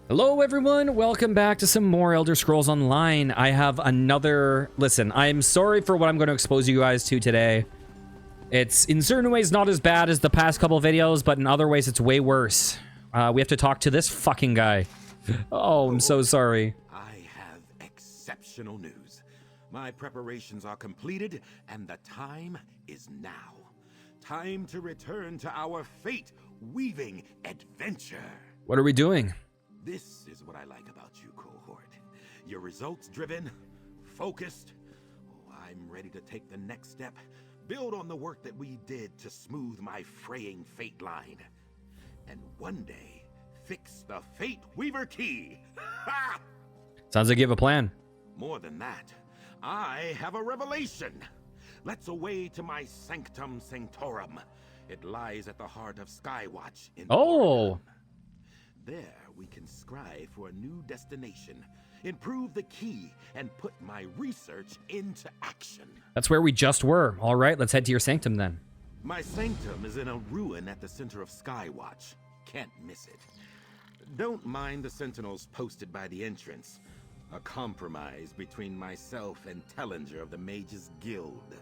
Hello everyone, welcome back to some more Elder Scrolls Online. I have another... Listen, I'm sorry for what I'm going to expose you guys to today. It's in certain ways not as bad as the past couple videos, but in other ways it's way worse. We have to talk to this fucking guy. Oh, I'm so sorry. I have exceptional news. My preparations are completed, and the time is now. Time to return to our fate-weaving adventure. What are we doing? This is what I like about you, cohort. You're results-driven, focused. Oh, I'm ready to take the next step, build on the work that we did to smooth my fraying fate line, and one day fix the Fate Weaver key. Sounds like you have a plan. More than that, I have a revelation. Let's away to my Sanctum Sanctorum. It lies at the heart of Skywatch in Oregon. There we can strive for a new destination, improve the key, and put my research into action. That's where we just were. All right, let's head to your sanctum then. My sanctum is in a ruin at the center of Skywatch. Can't miss it. Don't mind the sentinels posted by the entrance. A compromise between myself and Tellinger of the Mages Guild.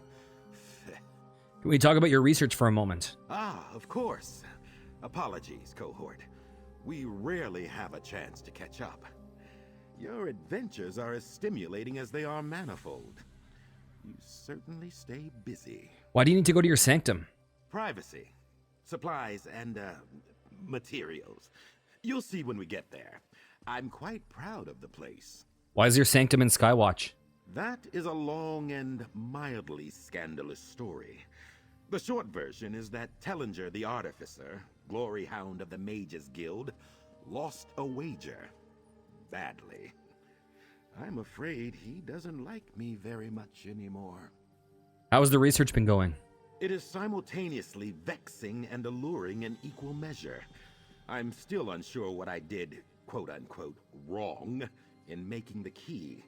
Can we talk about your research for a moment? Ah, of course. Apologies, cohort. We rarely have a chance to catch up. Your adventures are as stimulating as they are manifold. You certainly stay busy. Why do you need to go to your sanctum? Privacy, supplies, and materials. You'll see when we get there. I'm quite proud of the place. Why is your sanctum in Skywatch? That is a long and mildly scandalous story. The short version is that Tellinger the Artificer, glory hound of the Mages Guild, lost a wager. Badly. I'm afraid he doesn't like me very much anymore. How has the research been going? It is simultaneously vexing and alluring in equal measure. I'm still unsure what I did, quote-unquote, wrong in making the key.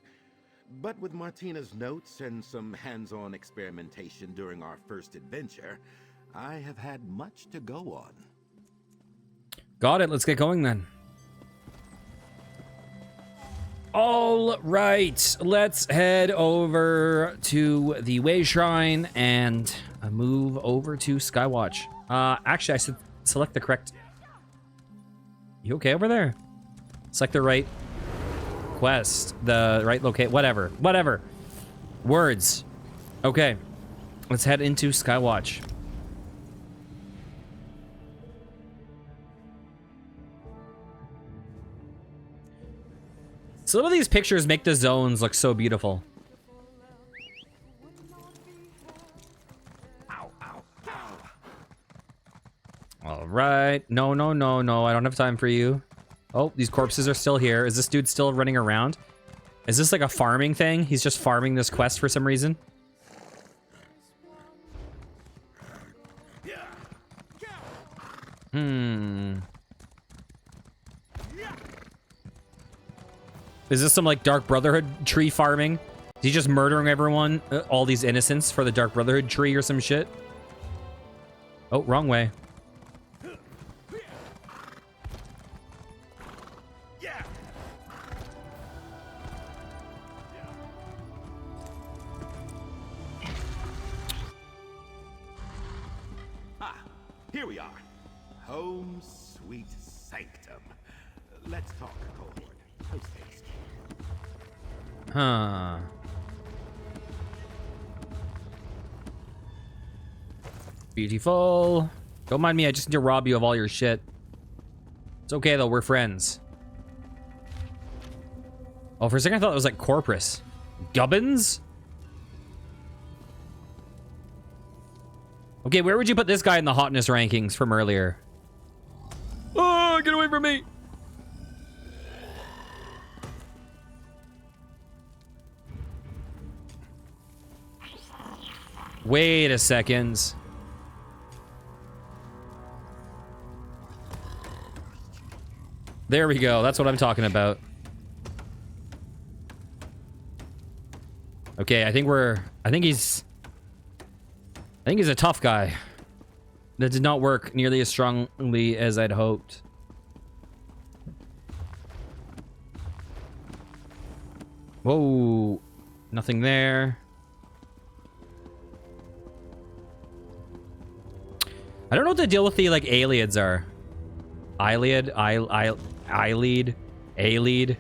But with Martina's notes and some hands-on experimentation during our first adventure, I have had much to go on. Got it. Let's get going then. All right. Let's head over to the Way Shrine and move over to Skywatch. Actually, I should select the correct... You okay over there? Select the right quest. The right locate. Whatever. Words. Okay. Let's head into Skywatch. Some of these pictures make the zones look so beautiful. Ow, ow, ow. All right. No. I don't have time for you. Oh, these corpses are still here. Is this dude still running around? Is this like a farming thing? He's just farming this quest for some reason? Is this some like Dark Brotherhood tree farming? Is he just murdering everyone, all these innocents for the Dark Brotherhood tree or some shit? Oh, wrong way. Here we are. Home sweet sanctum. Let's talk, cohort. Post haste. Huh. Beautiful. Don't mind me, I just need to rob you of all your shit. It's okay though, we're friends. Oh, for a second I thought it was like Corpus. Gubbins? Okay, where would you put this guy in the hotness rankings from earlier? Oh, get away from me! Wait a second. There we go. That's what I'm talking about. Okay, I think he's a tough guy. That did not work nearly as strongly as I'd hoped. Whoa. Nothing there. I don't know what the deal with the, like, Aelids are. Eyelid? Eyelid? A-lead?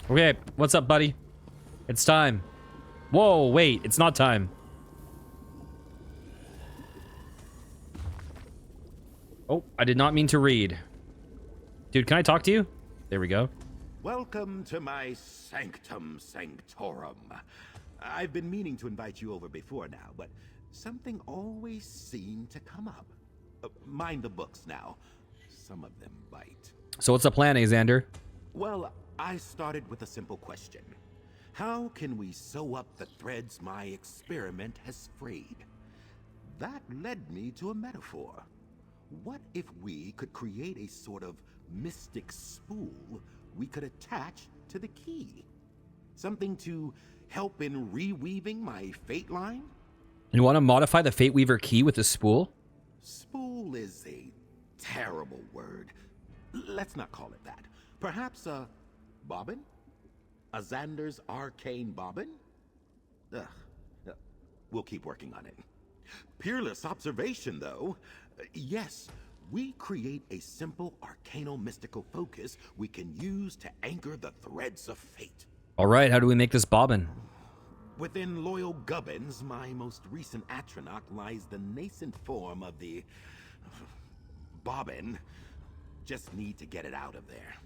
Okay, what's up, buddy? It's time. Whoa, wait, it's not time. Oh, I did not mean to read. Dude, can I talk to you? There we go. Welcome to my sanctum sanctorum. I've been meaning to invite you over before now, but something always seemed to come up. Mind the books now. Some of them bite. So what's the plan, Xander? Well, I started with a simple question. How can we sew up the threads my experiment has frayed? That led me to a metaphor. What if we could create a sort of mystic spool we could attach to the key? Something to help in reweaving my fate line? You want to modify the Fate Weaver key with a spool? Spool is a terrible word. Let's not call it that. Perhaps a bobbin? A Xander's arcane bobbin? Ugh. We'll keep working on it. Peerless observation, though. Yes, we create a simple arcano-mystical focus we can use to anchor the threads of fate. All right, how do we make this bobbin? Within loyal gubbins, my most recent atronach lies the nascent form of the bobbin. Just need to get it out of there.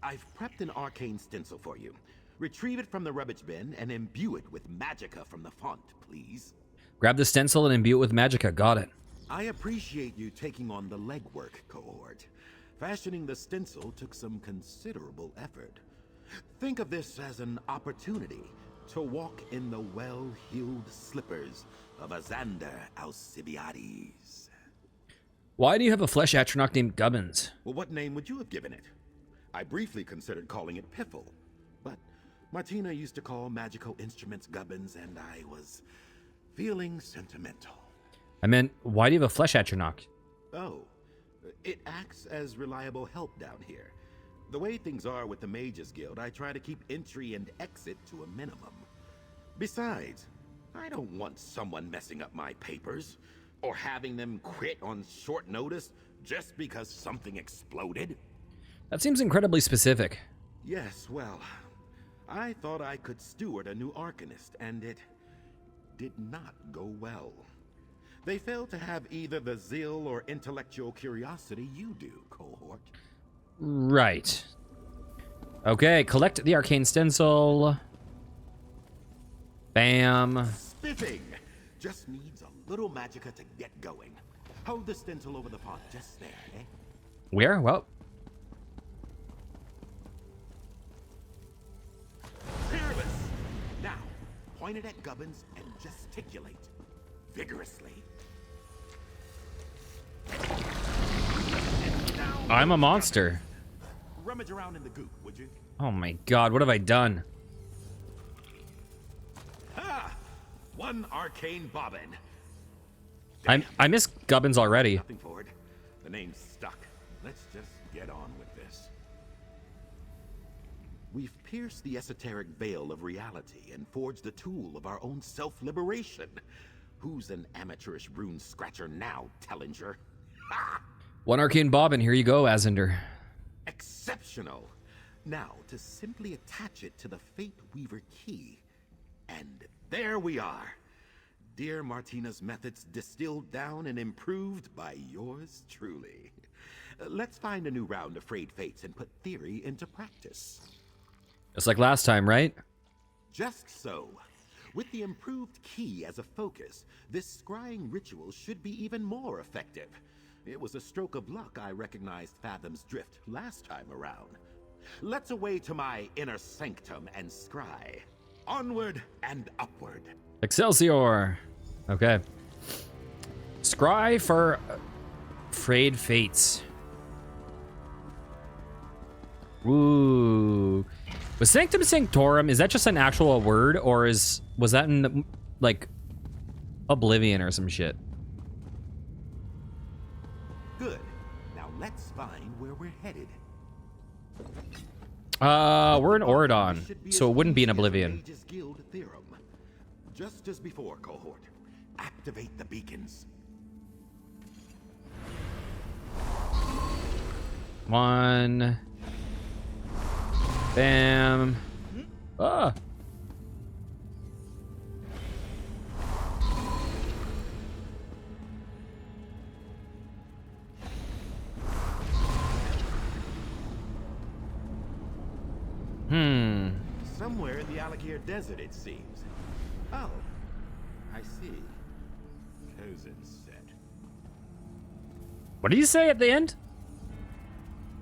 I've prepped an arcane stencil for you. Retrieve it from the rubbish bin and imbue it with magicka from the font, please. Grab the stencil and imbue it with magicka. Got it. I appreciate you taking on the legwork, cohort. Fashioning the stencil took some considerable effort. Think of this as an opportunity to walk in the well-heeled slippers of Xander Alcibiades. Why do you have a flesh atronach named Gubbins? Well, what name would you have given it? I briefly considered calling it Piffle, but Martina used to call magical instruments gubbins, and I was feeling sentimental. I meant, why do you have a flesh atronach? Oh, it acts as reliable help down here. The way things are with the Mages Guild, I try to keep entry and exit to a minimum. Besides, I don't want someone messing up my papers, or having them quit on short notice just because something exploded. That seems incredibly specific. Yes, well, I thought I could steward a new Arcanist, and it did not go well. They failed to have either the zeal or intellectual curiosity you do, cohort. Right. Okay, collect the arcane stencil. Bam. Spiffing! Just needs a little magicka to get going. Hold the stencil over the font just there, eh? Where? Well. Fearless! Now, point it at Gubbins and gesticulate vigorously. I'm a monster. Rummage around in the goop, would you? Oh my god, what have I done? Ha! One arcane bobbin. I miss Gubbins already. Nothing for it. The name's stuck. Let's just get on with this. We've pierced the esoteric veil of reality and forged the tool of our own self-liberation. Who's an amateurish rune scratcher now, Tellinger? Ha! One arcane bobbin, here you go, Azender. Exceptional. Now, to simply attach it to the Fate Weaver key. And there we are. Dear Martina's methods distilled down and improved by yours truly. Let's find a new round of Frayed Fates and put theory into practice. Just like last time, right? Just so. With the improved key as a focus, this scrying ritual should be even more effective. It was a stroke of luck I recognized Fathom's drift last time around. Let's away to my inner sanctum and scry. Onward and upward. Excelsior! Okay. Scry for Frayed Fates. Ooh. Was Sanctum Sanctorum, is that just an actual word, or was that in, like, Oblivion or some shit? Good. Now let's find where we're headed. We're in Oridon, so it wouldn't be in Oblivion. Mage's Guild theorem. Just as before, cohort. Activate the beacons. One. Bam. Ah. Somewhere in the Alakir Desert, it seems. Oh, I see. Kozen set. What did you say at the end?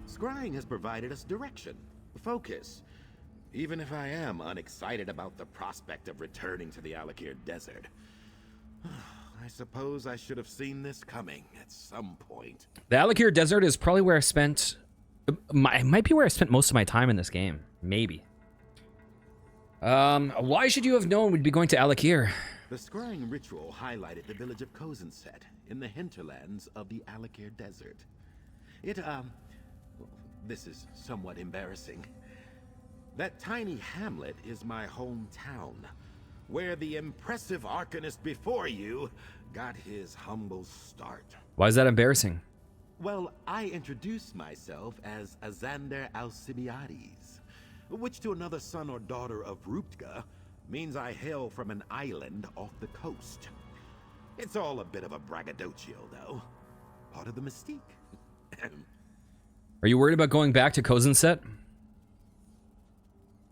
Scrying has provided us direction, focus. Even if I am unexcited about the prospect of returning to the Alakir Desert. I suppose I should have seen this coming at some point. The Alakir Desert is probably where I spent... It might be where I spent most of my time in this game. Maybe. Why should you have known we'd be going to Alakir? The scrying ritual highlighted the village of Kozenset in the hinterlands of the Alakir Desert. It, this is somewhat embarrassing. That tiny hamlet is my hometown, where the impressive arcanist before you got his humble start. Why is that embarrassing? Well, I introduced myself as Azander Alcibiades, which to another son or daughter of Ruptga means I hail from an island off the coast. It's all a bit of a braggadocio, though. Part of the mystique. Are you worried about going back to Kozenset?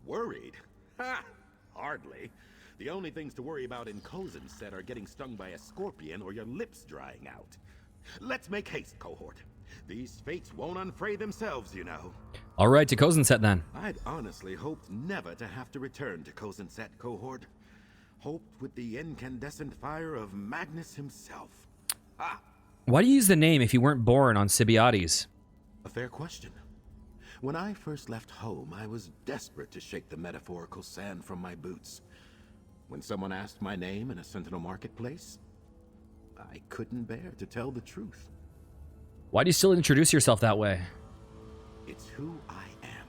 Worried? Ha! Hardly. The only things to worry about in Kozenset are getting stung by a scorpion or your lips drying out. Let's make haste, cohort. These fates won't unfray themselves, you know. All right, to Kozenset then. I'd honestly hoped never to have to return to Kozenset, cohort. Hoped with the incandescent fire of Magnus himself. Ah! Why do you use the name if you weren't born on Alcibiades? A fair question. When I first left home, I was desperate to shake the metaphorical sand from my boots. When someone asked my name in a Sentinel marketplace, I couldn't bear to tell the truth. Why do you still introduce yourself that way? It's who I am.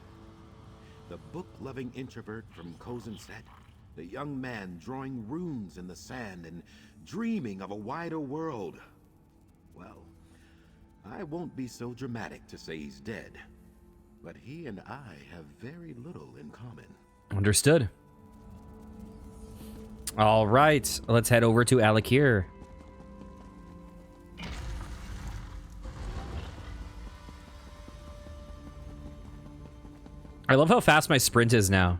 The book-loving introvert from Kozenset, the young man drawing runes in the sand and dreaming of a wider world. Well, I won't be so dramatic to say he's dead, but he and I have very little in common. Understood. All right, let's head over to Alakir. I love how fast my sprint is now.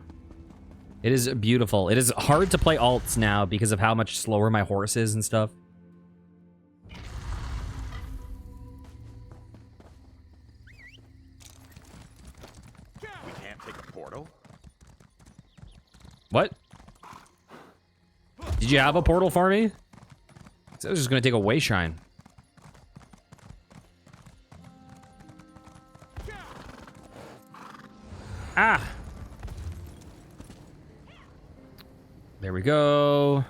It is beautiful. It is hard to play alts now because of how much slower my horse is and stuff. We can't take a portal. What? Did you have a portal for me? I was just gonna take a way shine. Ah! There we go.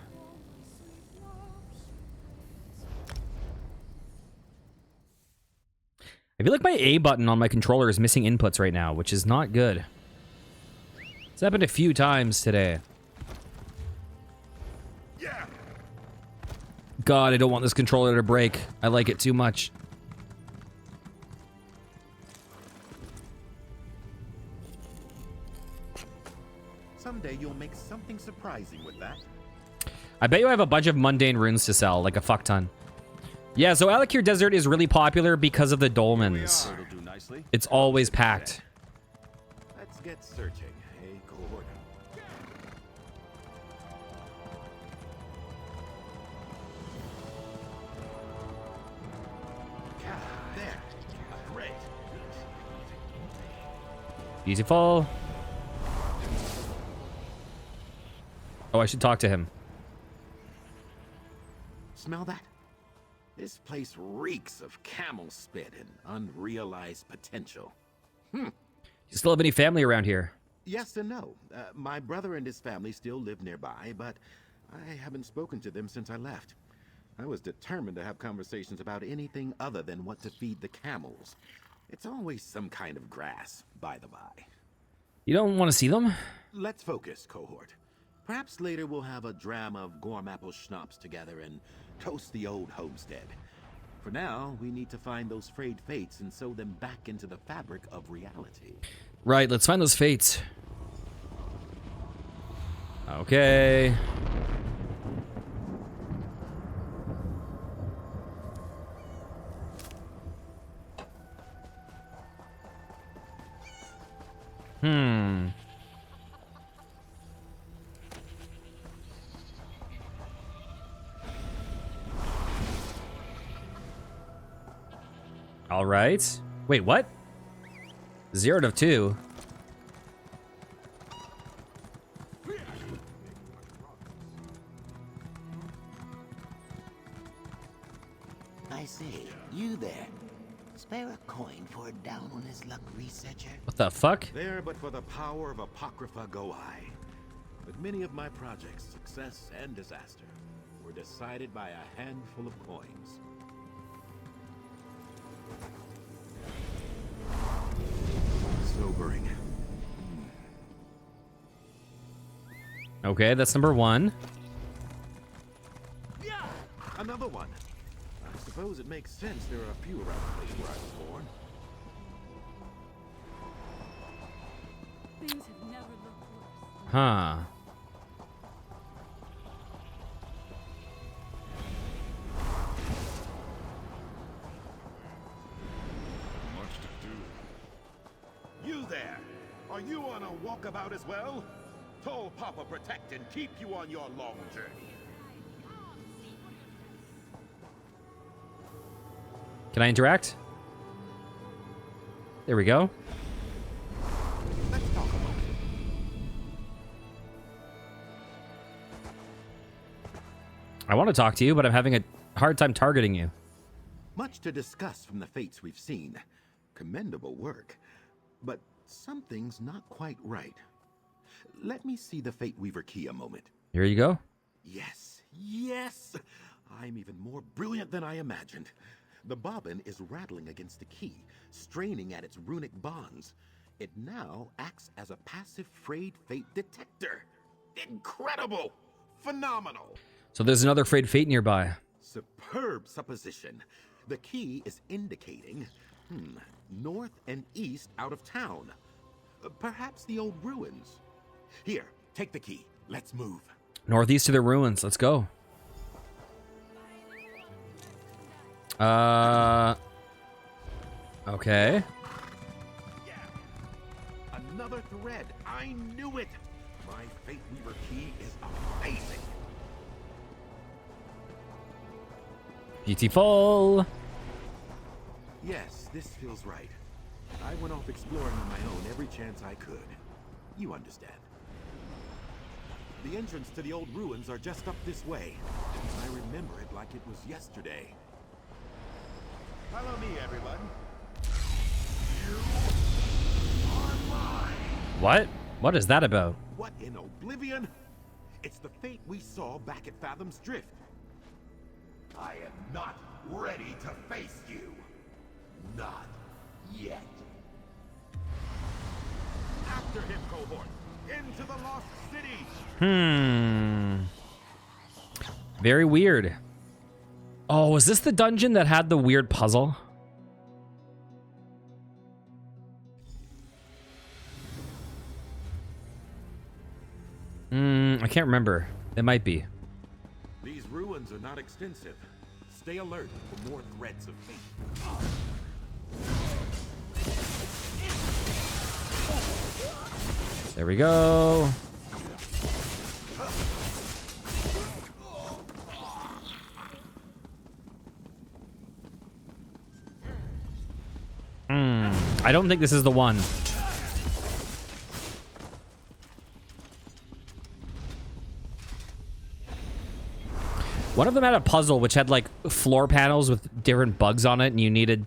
I feel like my A button on my controller is missing inputs right now, which is not good. It's happened a few times today. Yeah. God, I don't want this controller to break. I like it too much. Someday you'll make something surprising with that. I bet you I have a bunch of mundane runes to sell, like a fuck ton. Yeah, so Alakir Desert is really popular because of the dolmens. It's always packed. Let's get searching. Hey, cohort. There. Great. Beautiful. Oh, I should talk to him. Smell that? This place reeks of camel spit and unrealized potential. You still have any family around here? Yes and no. My brother and his family still live nearby, but I haven't spoken to them since I left. I was determined to have conversations about anything other than what to feed the camels. It's always some kind of grass, by the by. You don't want to see them? Let's focus, cohort. Perhaps later we'll have a dram of Gormapple schnapps together and toast the old homestead. For now, we need to find those frayed fates and sew them back into the fabric of reality. Right, let's find those fates. Okay. All right. Wait, what? 0 to 2. I say, you there. Spare a coin for a down on his luck researcher. What the fuck? There, but for the power of Apocrypha go I. But many of my projects, success and disaster, were decided by a handful of coins. Sobering. Okay, that's number 1. Yeah! Another one. I suppose it makes sense there are a few around the place where I was born. Things have never looked worse. Huh. Much to do. You there! Are you on a walkabout as well? Toll Papa protect and keep you on your long journey. Can I interact? There we go. Let's talk about it. I want to talk to you, but I'm having a hard time targeting you. Much to discuss from the fates we've seen. Commendable work. But something's not quite right. Let me see the Fate Weaver key a moment. Here you go. Yes, yes! I'm even more brilliant than I imagined. The bobbin is rattling against the key, straining at its runic bonds. It now acts as a passive frayed fate detector. Incredible! Phenomenal! So there's another frayed fate nearby. Superb supposition. The key is indicating, north and east out of town. Perhaps the old ruins. Here, take the key. Let's move. Northeast of the ruins. Let's go. Okay. Yeah. Another thread. I knew it. My Fate Weaver key is amazing. Beautiful. Yes, this feels right. I went off exploring on my own every chance I could. You understand. The entrance to the old ruins are just up this way. I remember it like it was yesterday. Follow me, everyone. You are mine. What? What is that about? What in oblivion? It's the fate we saw back at Fathom's Drift. I am not ready to face you. Not yet. After him, cohort. Into the lost city. Very weird. Oh, was this the dungeon that had the weird puzzle? I can't remember. It might be. These ruins are not extensive. Stay alert for more threads of fate. There we go. I don't think this is the one. One of them had a puzzle which had like floor panels with different bugs on it, and you needed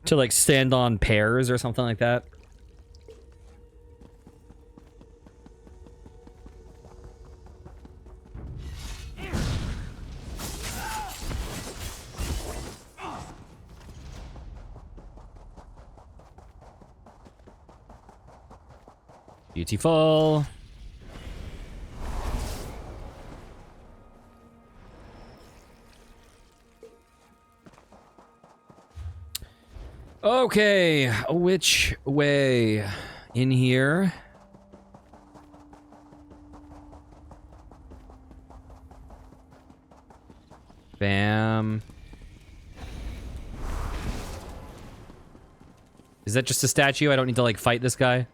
to like stand on pairs or something like that. Beautiful. Okay, which way? In here. Bam. Is that just a statue? I don't need to, like, fight this guy?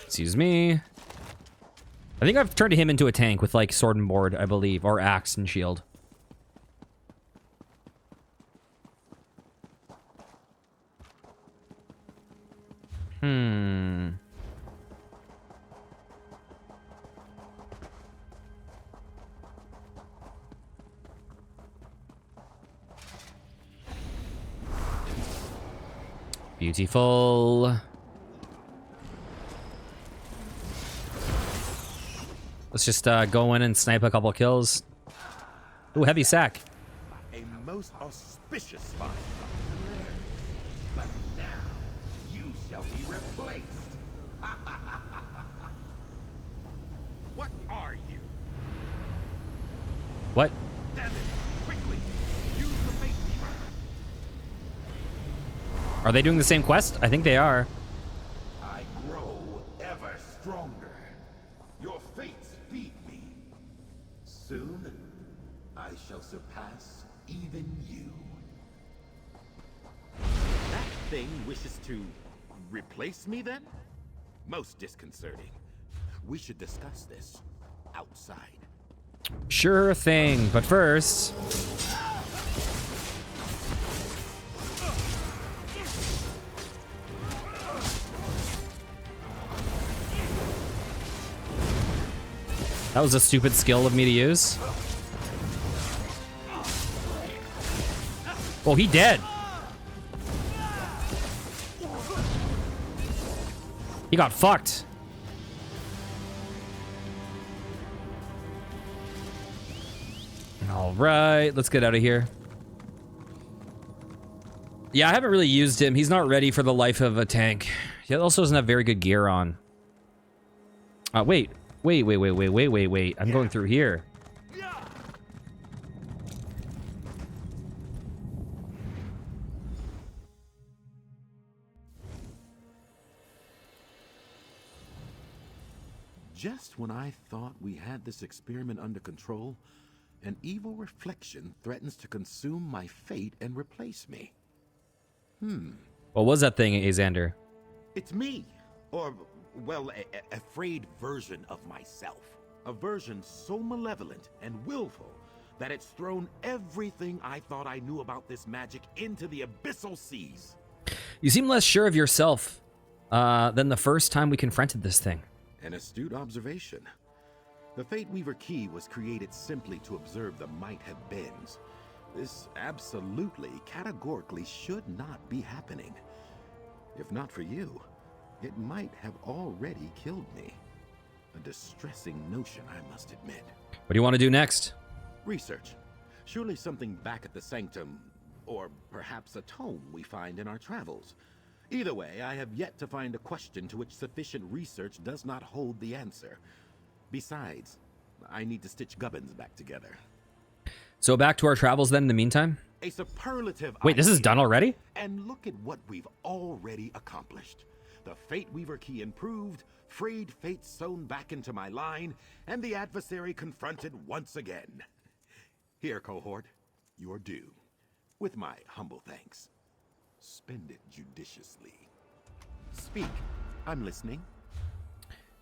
Excuse me. I think I've turned him into a tank with, like, sword and board, I believe. Or axe and shield. Beautiful. Let's just go in and snipe a couple kills. Ooh, heavy sack. A most auspicious spot. But now you shall be replaced. What are you? What? Damn it! Quickly, use the fate beaver. Are they doing the same quest? I think they are. I grow ever stronger. Your fates feed me. Soon, I shall surpass even you. That thing wishes to replace me then? Most disconcerting. We should discuss this outside. Sure thing, but first... That was a stupid skill of me to use. Oh, he dead. He got fucked. All right, let's get out of here. Yeah, I haven't really used him. He's not ready for the life of a tank. He also doesn't have very good gear on. Wait. I'm going through here. Just when I thought we had this experiment under control, an evil reflection threatens to consume my fate and replace me. What was that thing, Azander? It's me. Or, well, a frayed version of myself. A version so malevolent and willful that it's thrown everything I thought I knew about this magic into the abyssal seas. You seem less sure of yourself than the first time we confronted this thing. An astute observation. The Fate Weaver key was created simply to observe the might-have-beens. This absolutely, categorically should not be happening. If not for you, it might have already killed me. A distressing notion, I must admit. What do you want to do next? Research. Surely something back at the sanctum, or perhaps a tome we find in our travels. Either way, I have yet to find a question to which sufficient research does not hold the answer. Besides, I need to stitch Gubbins back together. So back to our travels then in the meantime? A superlative. Wait, this is done already? And look at what we've already accomplished. The Fate Weaver key improved, freed fate sewn back into my line, and the adversary confronted once again. Here, cohort, your due. With my humble thanks. Spend it judiciously. Speak. I'm listening.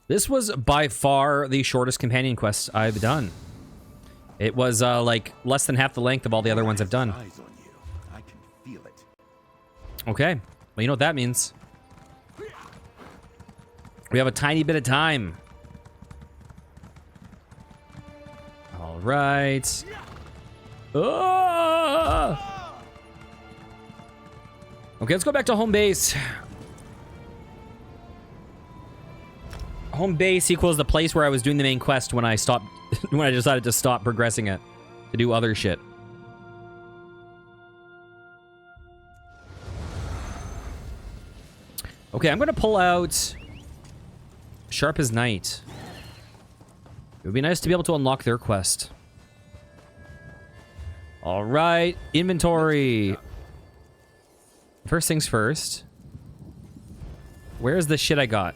This was by far the shortest companion quest I've done. It was like less than half the length of all the other ones I've done. Eyes on you. I can feel it. Okay. Well, you know what that means. We have a tiny bit of time. All right. Ah! Okay, let's go back to home base. Home base equals the place where I was doing the main quest when I stopped, when I decided to stop progressing it to do other shit. Okay, I'm gonna pull out Sharp as Night. It would be nice to be able to unlock their quest. All right, inventory. First things first. Where's the shit I got?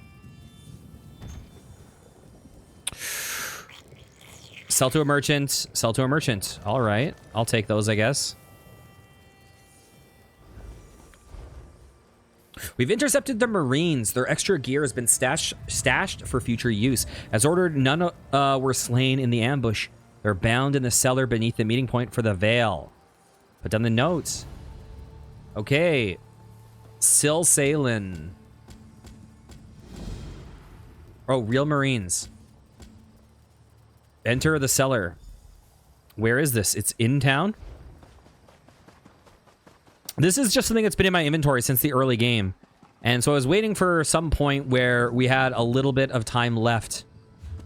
Sell to a merchant. Sell to a merchant. All right, I'll take those, I guess. We've intercepted the Marines. Their extra gear has been stashed for future use. As ordered, none were slain in the ambush. They're bound in the cellar beneath the meeting point for the Veil. Put down the notes. Okay. Sil Salen. Oh, real Marines. Enter the cellar. Where is this? It's in town? This is just something that's been in my inventory since the early game. And so I was waiting for some point where we had a little bit of time left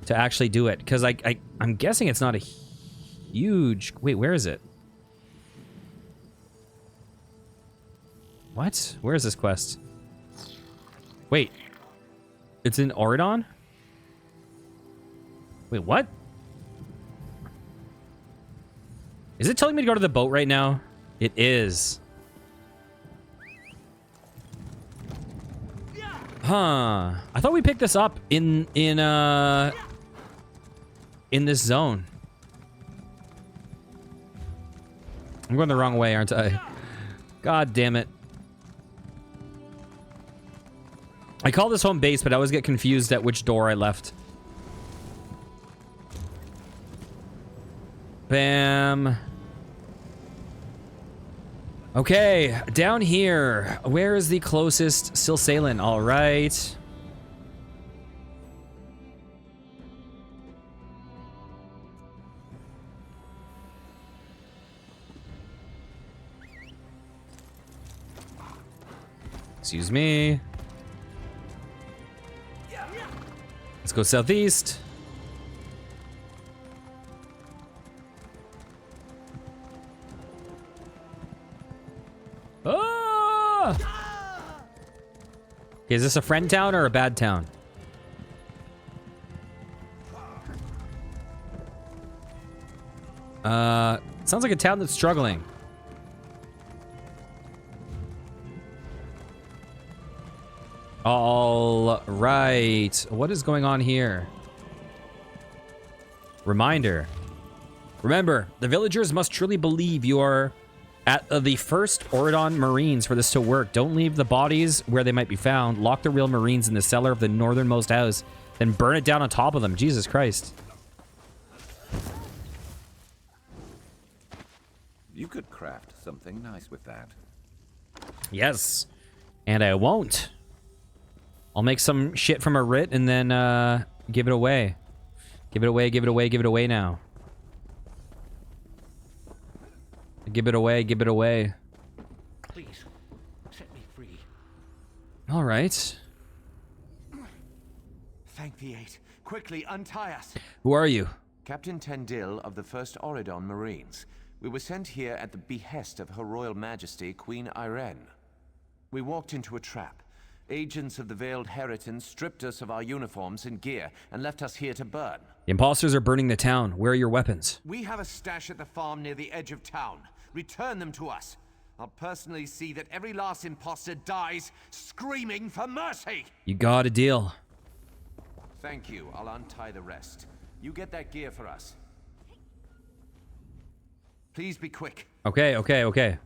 to actually do it. Because I'm guessing it's not a huge... Wait, where is it? What? Where is this quest? Wait. It's in Oridon? Wait, what? Is it telling me to go to the boat right now? It is. Huh. I thought we picked this up in this zone. I'm going the wrong way, aren't I? God damn it. I call this home base, but I always get confused at which door I left. Bam. Okay, down here. Where is the closest Sil Salen? All right. Excuse me. Let's go southeast. Ah! Okay, is this a friend town or a bad town? Sounds like a town that's struggling. All right. What is going on here? Reminder. Remember, the villagers must truly believe you are at the first Oridon Marines for this to work. Don't leave the bodies where they might be found. Lock the real Marines in the cellar of the northernmost house, then burn it down on top of them. Jesus Christ. You could craft something nice with that. Yes. And I won't. I'll make some shit from a writ and then give it away. Give it away, give it away, give it away now. Give it away, give it away. Please, set me free. All right. Thank the Eight. Quickly, untie us. Who are you? Captain Tendil of the 1st Oridon Marines. We were sent here at the behest of Her Royal Majesty, Queen Irene. We walked into a trap. Agents of the Veiled Heritans stripped us of our uniforms and gear and left us here to burn. The imposters are burning the town. Where are your weapons? We have a stash at the farm near the edge of town. Return them to us. I'll personally see that every last imposter dies screaming for mercy. You got a deal. Thank you. I'll untie the rest. You get that gear for us. Please be quick. Okay, okay, okay.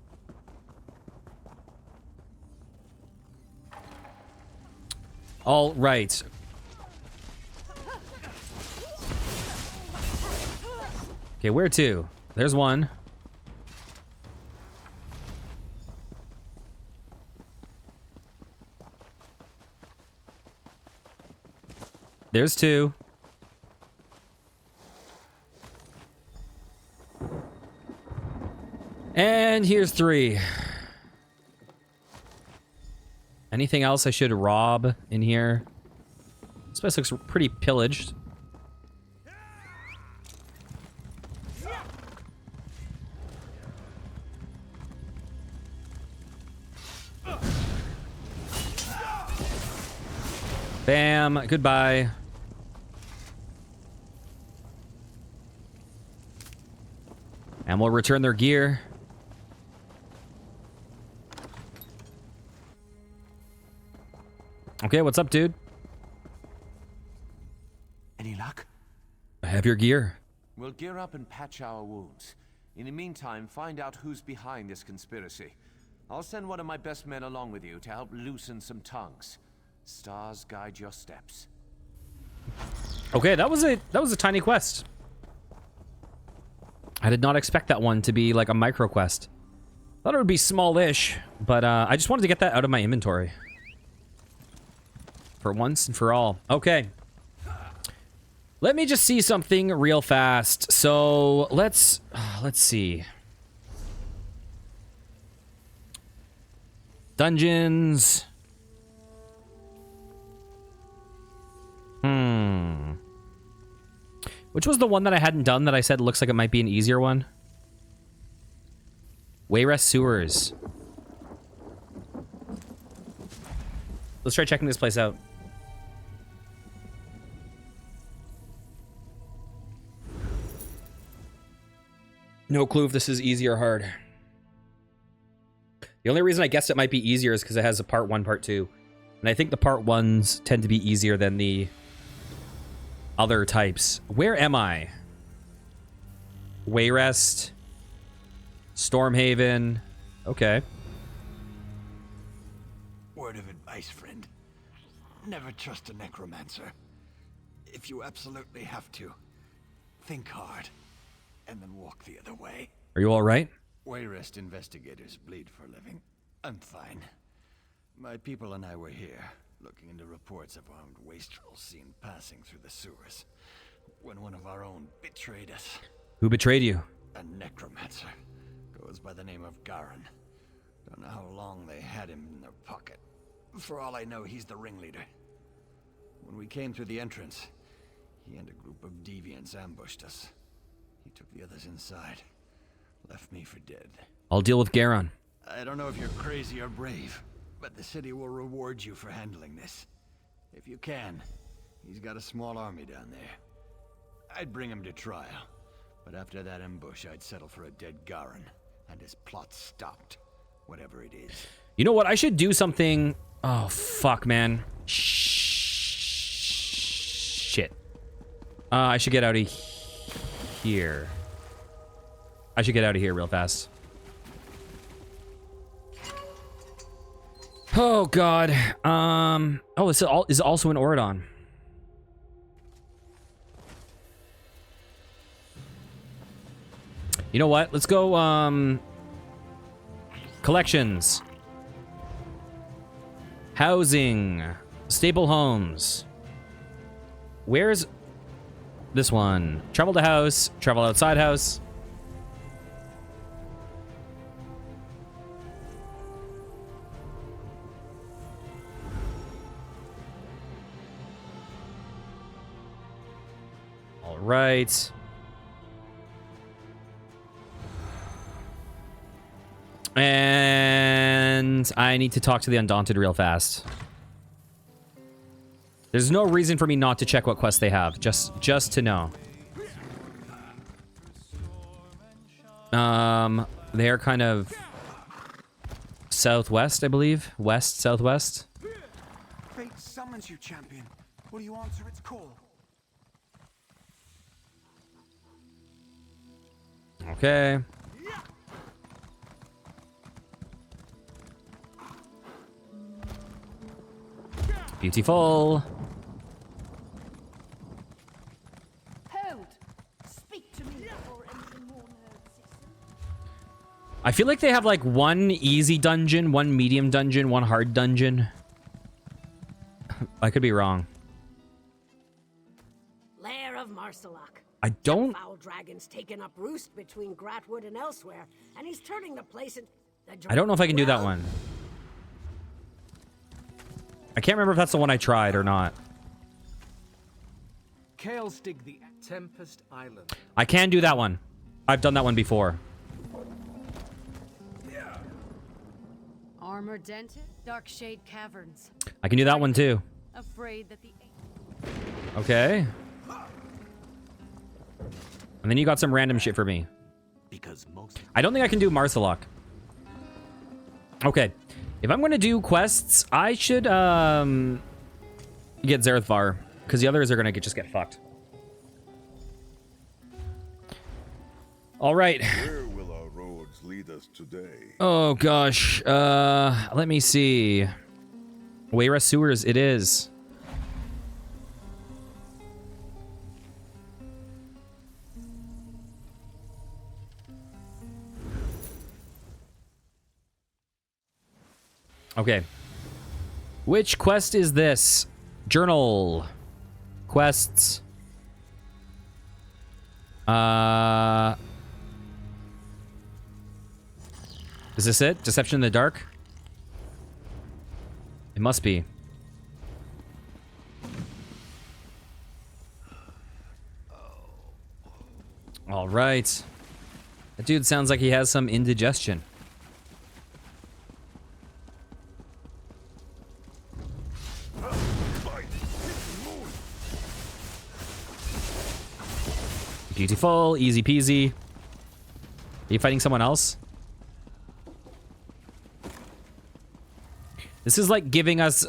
All right. Okay, where to? There's one. There's two. And here's three. Anything else I should rob in here? This place looks pretty pillaged. Bam. Goodbye. And we'll return their gear. Okay, what's up, dude? Any luck? I have your gear. We'll gear up and patch our wounds. In the meantime, find out who's behind this conspiracy. I'll send one of my best men along with you to help loosen some tongues. Stars guide your steps. Okay, that was a tiny quest. I did not expect that one to be like a micro quest. Thought it would be smallish, but I just wanted to get that out of my inventory. For once and for all. Okay. Let me just see something real fast. So, let's see. Dungeons. Which was the one that I hadn't done that I said looks like it might be an easier one? Wayrest Sewers. Let's try checking this place out. No clue if this is easy or hard. The only reason I guessed it might be easier is because it has a part 1, part 2. And I think the part 1s tend to be easier than the other types. Where am I? Wayrest. Stormhaven. Okay. Word of advice, friend. Never trust a necromancer. If you absolutely have to, think hard, and then walk the other way. Are you all right? Wayrest investigators bleed for a living. I'm fine. My people and I were here, looking into reports of armed wastrels seen passing through the sewers, when one of our own betrayed us. Who betrayed you? A necromancer. Goes by the name of Garin. Don't know how long they had him in their pocket. For all I know, he's the ringleader. When we came through the entrance, he and a group of deviants ambushed us. He took the others inside. Left me for dead. I'll deal with Garon. I don't know if you're crazy or brave, but the city will reward you for handling this. If you can, he's got a small army down there. I'd bring him to trial, but after that ambush, I'd settle for a dead Garin, and his plot stopped, whatever it is. You know what? I should do something. Oh, fuck, man. Shit. I should get out of here. I should get out of here real fast. Oh, God. Oh, this is also an Oridon. You know what? Let's go, collections. Housing. Staple homes. Where's this one? Travel to house. Travel outside house. All right. And I need to talk to the Undaunted real fast. There's no reason for me not to check what quests they have, just to know. They're kind of southwest, I believe. West, southwest. Fate summons you, champion. Will you answer its call? Okay. Beautiful. Hold! Speak to me before anything more nerves you. I feel like they have like one easy dungeon, one medium dungeon, one hard dungeon. I could be wrong. Lair of Marsalak. I don't... Foul dragon's taken up roost between Gratwood and elsewhere, and he's turning the place into... I don't know if I can do that one. I can't remember if that's the one I tried or not. Kale's dig the Tempest Island. I can do that one. I've done that one before. Armor dented, Dark Shade Caverns. I can do that one too. Afraid that the Okay. And then you got some random shit for me. Because most I don't think I can do Marthalok. Okay. If I'm going to do quests, I should get Zarethvar, because the others are going to just get fucked. All right. Where will our roads lead us today? Oh gosh. Let me see. Wayrest Sewers it is. Okay. Which quest is this? Journal. Quests. Is this it? Deception in the dark? It must be. All right. That dude sounds like he has some indigestion. Beautiful, easy peasy. Are you fighting someone else? This is like giving us,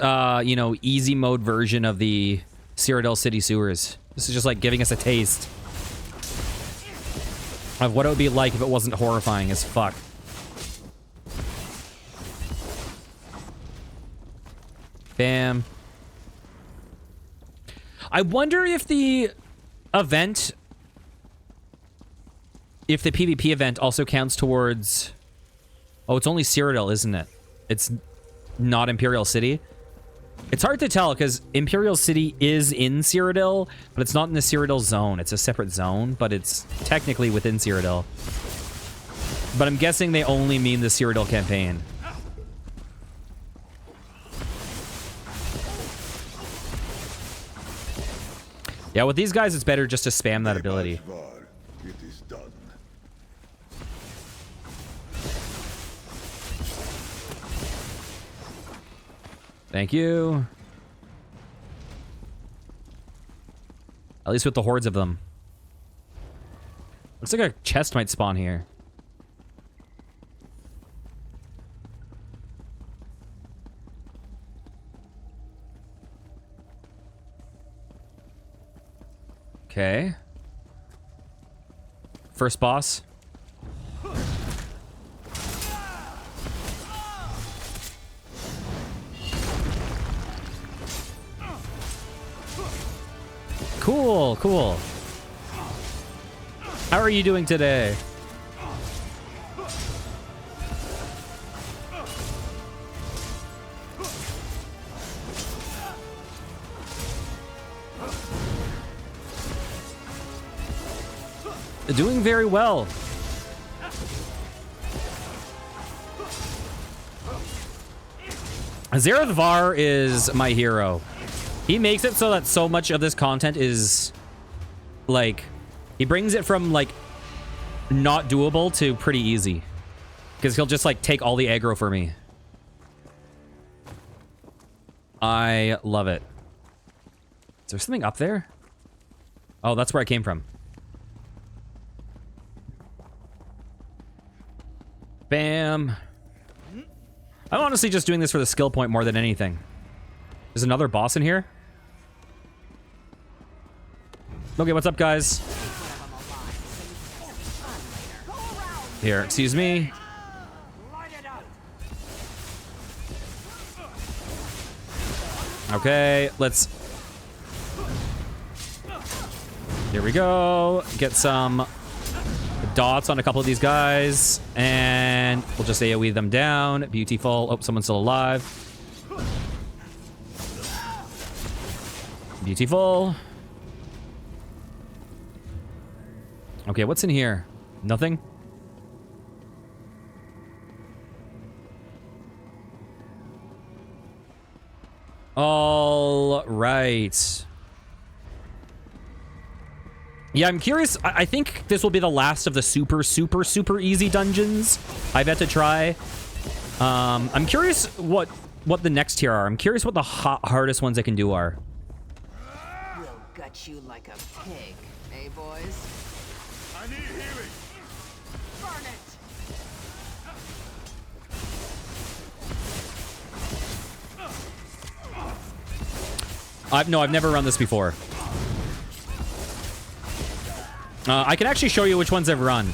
you know, easy mode version of the Cyrodiil City Sewers. This is just like giving us a taste of what it would be like if it wasn't horrifying as fuck. Bam. I wonder if the event, if the PvP event also counts towards... Oh, it's only Cyrodiil, isn't it? It's not Imperial City. It's hard to tell because Imperial City is in Cyrodiil, but it's not in the Cyrodiil zone. It's a separate zone, but it's technically within Cyrodiil. But I'm guessing they only mean the Cyrodiil campaign. Yeah, with these guys, it's better just to spam that ability. It is done. Thank you. At least with the hordes of them. Looks like a chest might spawn here. Okay. First boss. Cool, cool. How are you doing today? Doing very well. Zarethvar is my hero. He makes it so that so much of this content is like, he brings it from like not doable to pretty easy, because he'll just like take all the aggro for me. I love it. Is there something up there? Oh, that's where I came from. Bam. I'm honestly just doing this for the skill point more than anything. There's another boss in here. Okay, what's up, guys? Here, excuse me. Okay, let's... Here we go. Get some dots on a couple of these guys, and we'll just AoE them down. Beautiful. Oh, someone's still alive. Beautiful. Okay, what's in here? Nothing? All right. Yeah, I'm curious. I think this will be the last of the super easy dungeons I've had to try. I'm curious what what the next tier are. I'm curious what the hardest ones I can do are. We'll gut you like a pig, eh, boys? I need healing. Burn it! I've never run this before. I can actually show you which ones I've run.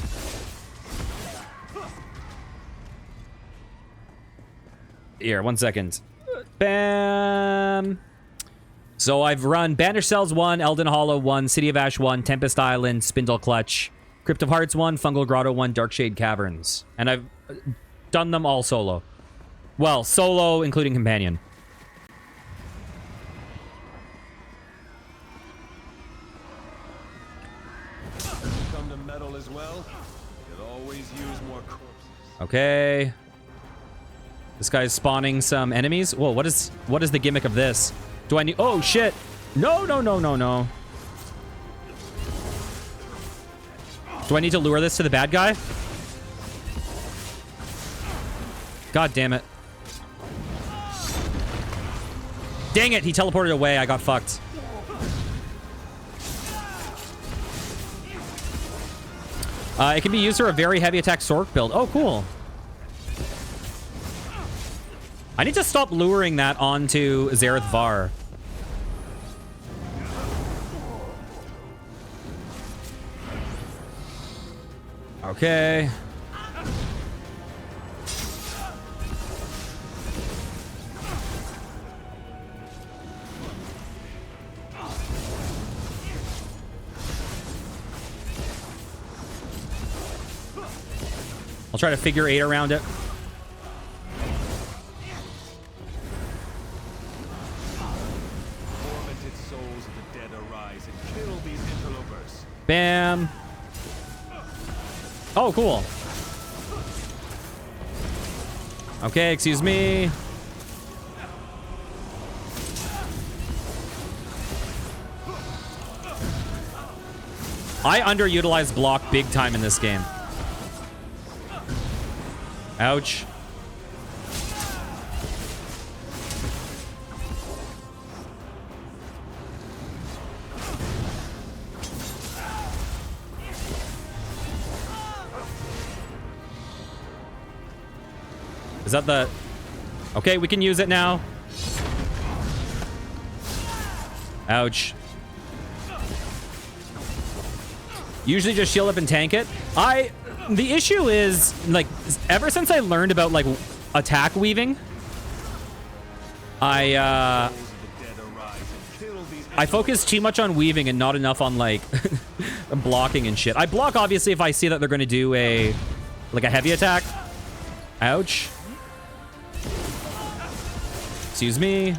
Here, 1 second. Bam. So I've run Banished Cells 1, Elden Hollow 1, City of Ash 1, Tempest Island, Spindle Clutch, Crypt of Hearts 1, Fungal Grotto 1, Darkshade Caverns. And I've done them all solo. Well, solo, including companion. Come to metal as well. Could always use more corpses. Okay. This guy's spawning some enemies. Whoa, what is the gimmick of this? Do I need... Oh, shit. No, no, no, no, no. Do I need to lure this to the bad guy? God damn it. Dang it, he teleported away. I got fucked. It can be used for a very heavy attack Sork build. Oh, cool. I need to stop luring that onto Zareth Var. Okay. I'll try to figure 8 around it. Tormented souls of the dead arise and kill these interlopers. Bam. Oh, cool. Okay, excuse me. I underutilized block big time in this game. Ouch. Is that the... Okay, we can use it now. Ouch. Usually just shield up and tank it. The issue is, like, ever since I learned about, like, attack weaving, I focus too much on weaving and not enough on, like, blocking and shit. I block, obviously, if I see that they're going to do a heavy attack. Ouch. Excuse me.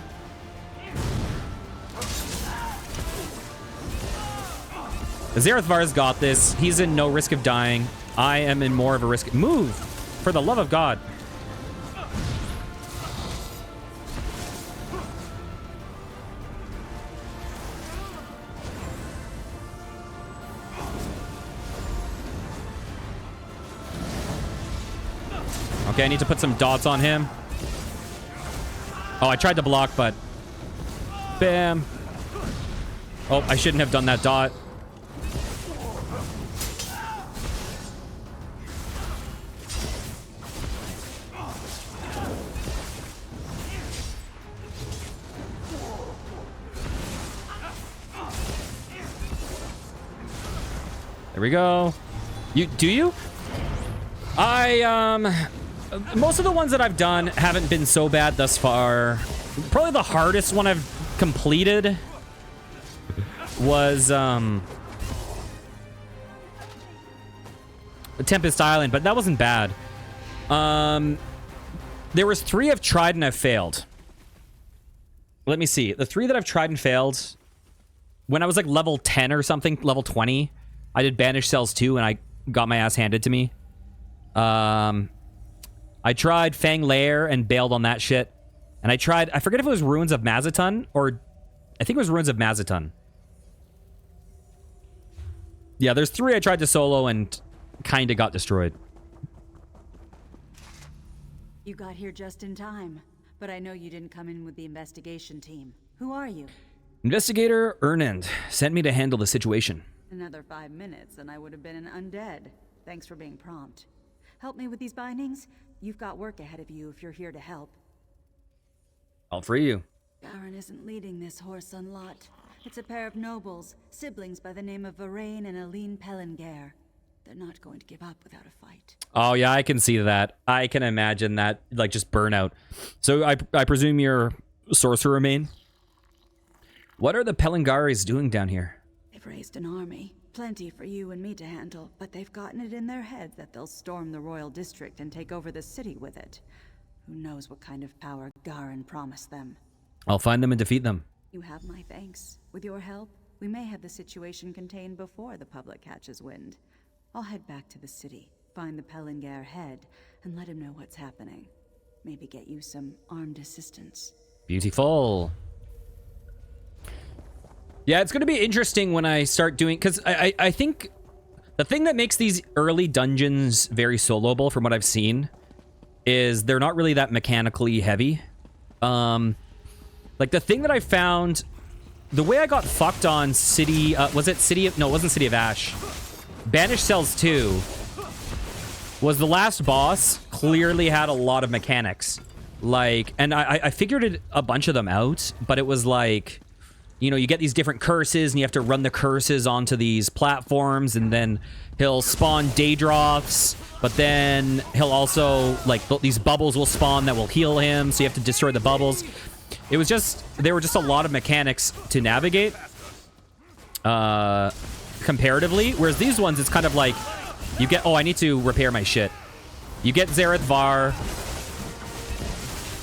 Zareth Var's got this. He's in no risk of dying. I am in more of a risk. Move! For the love of God. Okay, I need to put some dots on him. Oh, I tried to block, but... Bam. Oh, I shouldn't have done that dot. There we go. Do you? Most of the ones that I've done haven't been so bad thus far. Probably the hardest one I've completed was Tempest Island, but that wasn't bad. There was 3 I've tried and I've failed. Let me see. The 3 that I've tried and failed, when I was like level 10 or something, level 20, I did Banished Cells 2 and I got my ass handed to me. I tried Fang Lair and bailed on that shit. And I forget if it was Ruins of Mazatun or I think it was Ruins of Mazatun. Yeah, there's 3 I tried to solo and kind of got destroyed. You got here just in time. But I know you didn't come in with the investigation team. Who are you? Investigator Ernand sent me to handle the situation. Another 5 minutes and I would have been an undead. Thanks for being prompt. Help me with these bindings? You've got work ahead of you if you're here to help. I'll free you. Garin isn't leading this whoreson lot. It's a pair of nobles, siblings by the name of Varain and Aline Pellinger. They're not going to give up without a fight. Oh, yeah, I can see that. I can imagine that, like, just burnout. So I presume you're sorcerer main? What are the Pellingaris doing down here? They've raised an army. Plenty for you and me to handle, but they've gotten it in their heads that they'll storm the royal district and take over the city with it. Who knows what kind of power Garin promised them. I'll find them and defeat them. You have my thanks. With your help, we may have the situation contained before the public catches wind. I'll head back to the city, find the Pellinger head, and let him know what's happening. Maybe get you some armed assistance. Beautiful. Yeah, it's going to be interesting when I start doing... Because I think the thing that makes these early dungeons very soloable, from what I've seen, is they're not really that mechanically heavy. Like, the thing that I found... The way I got fucked on City... was it City of... No, it wasn't City of Ash. Banished Cells 2 was the last boss clearly had a lot of mechanics. Like, and I figured it, a bunch of them out, but it was like... You know, you get these different curses, and you have to run the curses onto these platforms, and then he'll spawn Daedroths, but then he'll also, like, these bubbles will spawn that will heal him, so you have to destroy the bubbles. It was just, there were just a lot of mechanics to navigate, comparatively, whereas these ones, it's kind of like, you get, oh, I need to repair my shit. You get Zareth Var,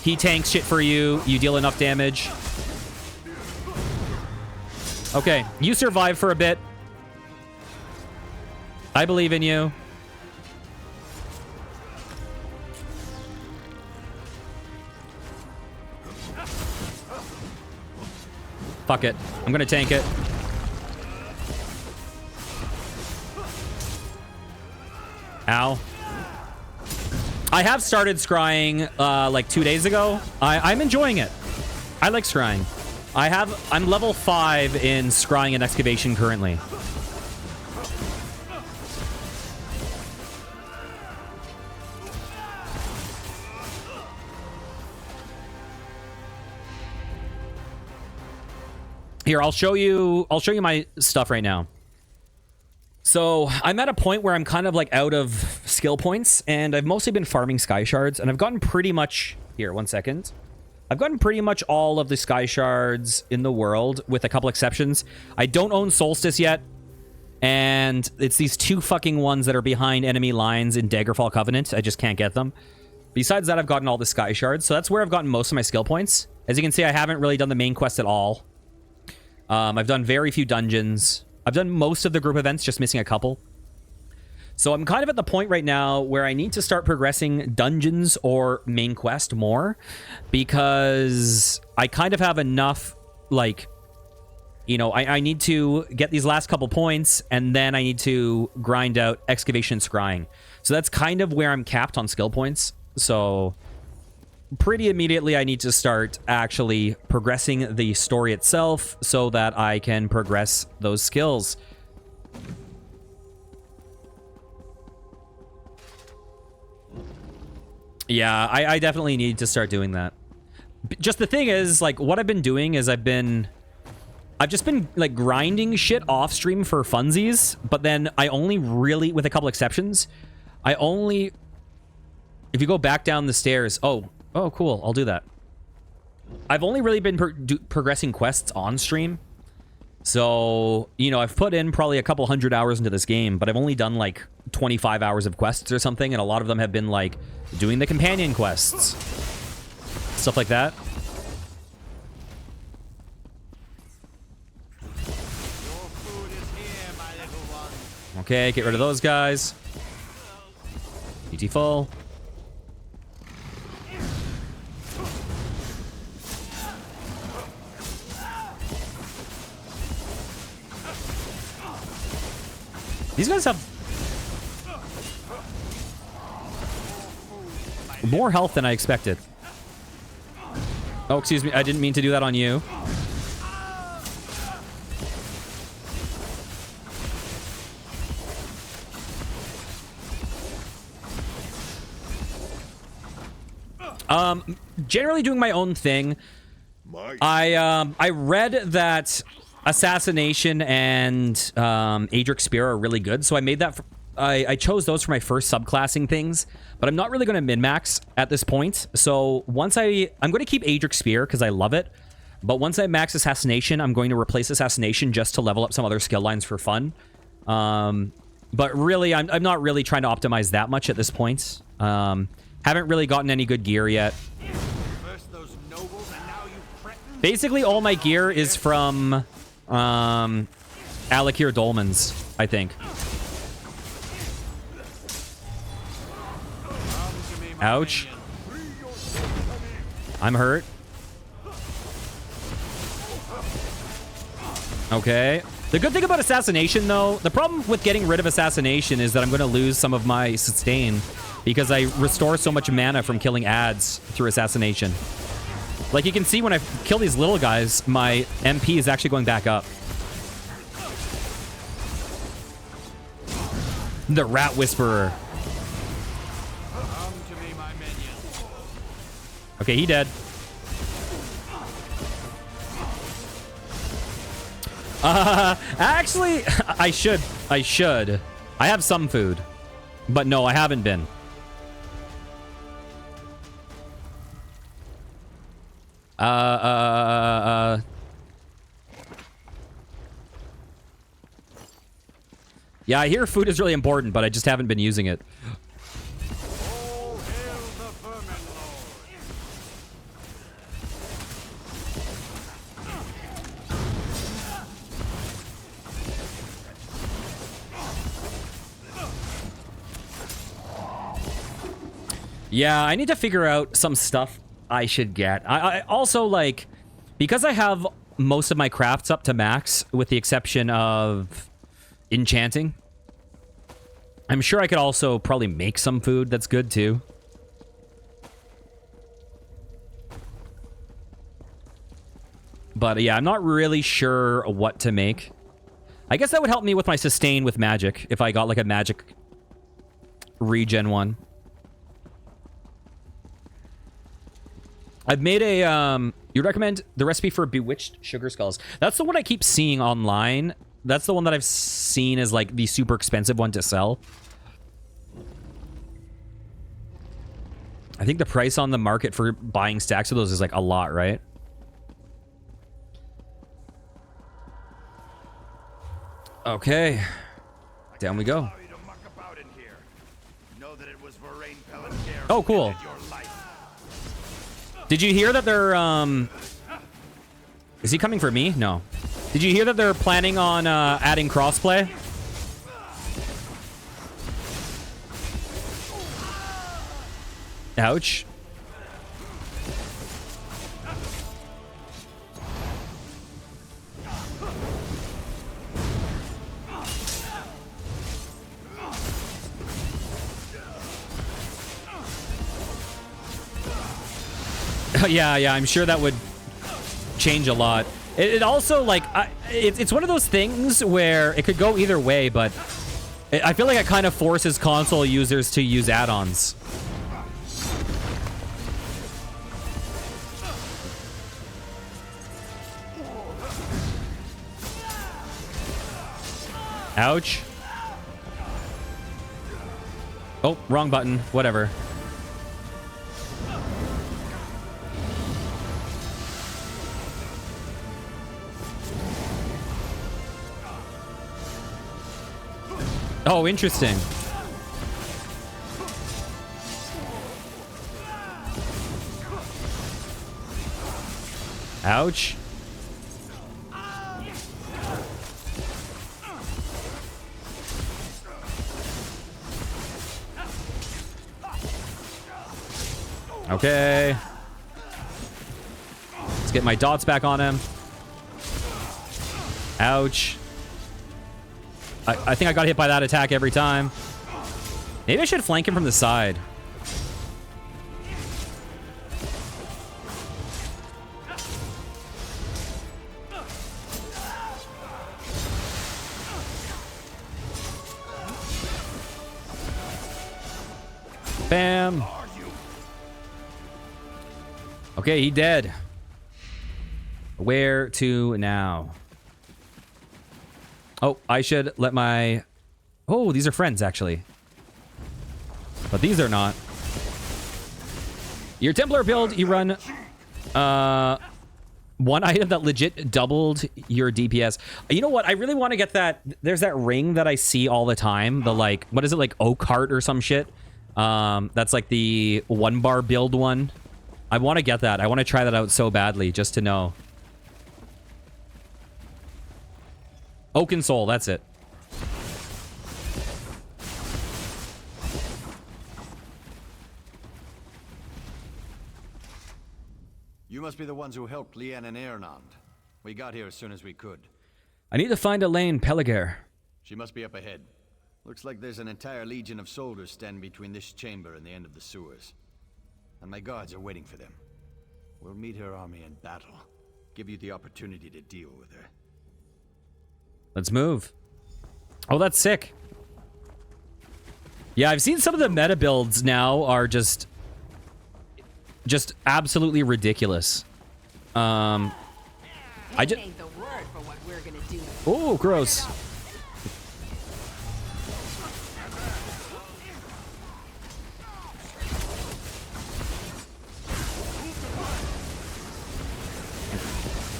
he tanks shit for you, you deal enough damage. Okay, you survive for a bit. I believe in you. Fuck it. I'm gonna tank it. Ow. I have started scrying like 2 days ago. I'm enjoying it. I like scrying. I'm level 5 in scrying and excavation currently. Here, I'll show you my stuff right now. So I'm at a point where I'm kind of like out of skill points, and I've mostly been farming sky shards, and I've gotten pretty much, here, 1 second. I've gotten pretty much all of the sky shards in the world, with a couple exceptions. I don't own Solstice yet, and it's these 2 fucking ones that are behind enemy lines in Daggerfall Covenant. I just can't get them. Besides that, I've gotten all the sky shards, so that's where I've gotten most of my skill points. As you can see, I haven't really done the main quest at all. I've done very few dungeons. I've done most of the group events, just missing a couple. So I'm kind of at the point right now where I need to start progressing dungeons or main quest more, because I kind of have enough, like, you know, I need to get these last couple points, and then I need to grind out excavation and scrying. So that's kind of where I'm capped on skill points. So pretty immediately I need to start actually progressing the story itself so that I can progress those skills. Yeah, I definitely need to start doing that. Just the thing is, like, what I've been doing is I've just been, like, grinding shit off stream for funsies, but then I only really, with a couple exceptions, if you go back down the stairs, oh, cool, I'll do that. I've only really been progressing quests on stream. So, you know, I've put in probably a couple 100 hours into this game, but I've only done like 25 hours of quests or something, and a lot of them have been like doing the companion quests. Stuff like that. Okay, get rid of those guys. Beautiful. These guys have more health than I expected. Oh, excuse me. I didn't mean to do that on you. Generally doing my own thing. I read that Assassination and Adric Spear are really good, so I made that. I chose those for my first subclassing things, but I'm not really going to min-max at this point. So once I'm going to keep Adric Spear because I love it, but once I max Assassination, I'm going to replace Assassination just to level up some other skill lines for fun. But really, I'm not really trying to optimize that much at this point. Haven't really gotten any good gear yet. Basically, all my gear is from Alakir Dolmens, I think. Ouch. I'm hurt. Okay. The good thing about Assassination, though, the problem with getting rid of Assassination is that I'm going to lose some of my sustain because I restore so much mana from killing ads through Assassination. Like you can see when I kill these little guys, my MP is actually going back up. The Rat Whisperer. Okay, he dead. Actually, I should. I have some food. But no, I haven't been. Yeah, I hear food is really important, but I just haven't been using it. Yeah, I need to figure out some stuff I should get. I also, like, because I have most of my crafts up to max, with the exception of enchanting, I'm sure I could also probably make some food that's good, too. But, yeah, I'm not really sure what to make. I guess that would help me with my sustain with magic, if I got, like, a magic regen one. I've made a, you recommend the recipe for Bewitched Sugar Skulls. That's the one I keep seeing online. That's the one that I've seen as, like, the super expensive one to sell. I think the price on the market for buying stacks of those is, like, a lot, right? Okay. Down we go. Oh, cool. Did you hear that they're, Is he coming for me? No. Did you hear that they're planning on, adding crossplay? Ouch. Yeah, I'm sure that would change a lot. It also, like, it's one of those things where it could go either way, but I feel like it kind of forces console users to use add-ons. Ouch. Oh, wrong button. Whatever. Oh, interesting. Ouch. Okay. Let's get my dots back on him. Ouch. I think I got hit by that attack every time. Maybe I should flank him from the side. Bam. Okay, he dead. Where to now? Oh, I should let my... Oh, these are friends, actually. But these are not. Your Templar build, you run... one item that legit doubled your DPS. You know what? I really want to get that. There's that ring that I see all the time. The like, what is it? Like Oak Heart or some shit. That's like the 1-bar build one. I want to get that. I want to try that out so badly just to know. Oaken Soul, that's it. You must be the ones who helped Lien and Ernand. We got here as soon as we could. I need to find Elaine Pelager. She must be up ahead. Looks like there's an entire legion of soldiers standing between this chamber and the end of the sewers. And my guards are waiting for them. We'll meet her army in battle. Give you the opportunity to deal with her. Let's move. Oh, that's sick. Yeah, I've seen some of the meta builds now are just absolutely ridiculous. I just ain't the word for what we're gonna do. Oh, gross.